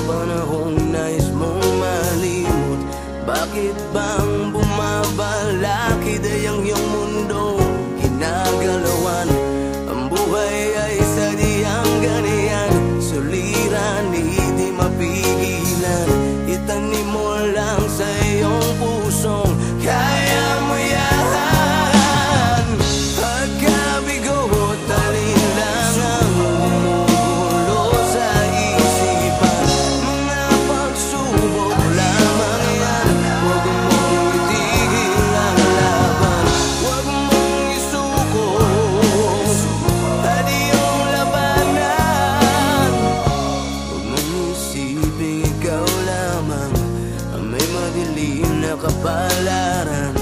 panahong nais mong malimot. Bakit bang bumabalakid ay ang iyong mundo ginagalawan? Ang buhay ay sadyang ganyan, suliran, hindi mapigilan. Itanim mo lang sa iyong pusong kaya mo yan. Pagkabigo at alinlangang gumugulo sa isipan, mga pagsubok lamang yan. Huwag mong itigil ang laban, huwag mong isuko at iyong labanan. Huwag mong isipin ikaw lamang ang may madilim na kapalaran.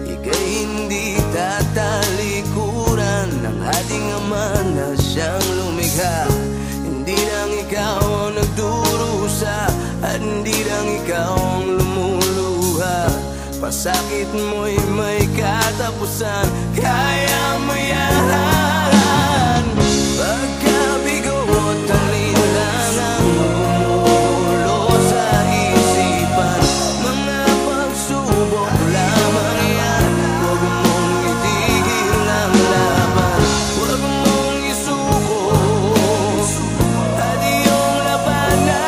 Ika'y hindi tatalikuran ng ating Ama na siyang lumikha. Hindi lang ikaw ang nagdurusa at hindi lang ikaw ang lumuluha. Pasakit mo'y may katapusan, kaya mo yan. Pagkabigo at alinlangang gumugulo sa isipan, mga pagsubok lamang yan. Huwag mong itigil ang laban, huwag mong isuko at iyong labanan.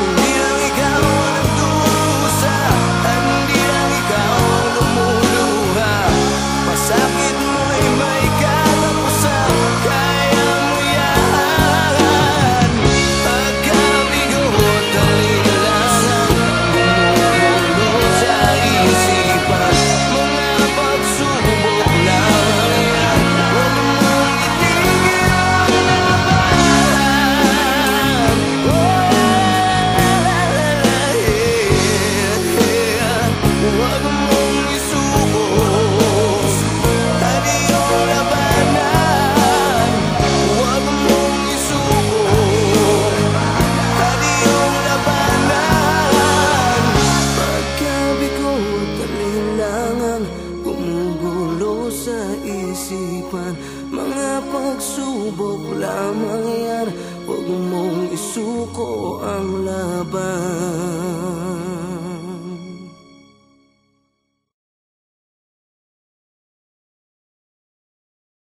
Hindi lang ikaw ang nagdurusa at hindi lang ikaw ang lumuluha. Pasakit mo'y may katapusan, kaya mo yan. Pagkabigo at alinlangang gumugulo sa isipan, mga pagsubok lamang yan. Huwag mong itigil ang laban, huwag mong isuko at iyong labanan. Huwag mong isuko at iyong labanan. Pagkabigo at alinlangang gumugulo sa isipan, mga pagsubok lamang yan. Huwag mong isuko ang laban.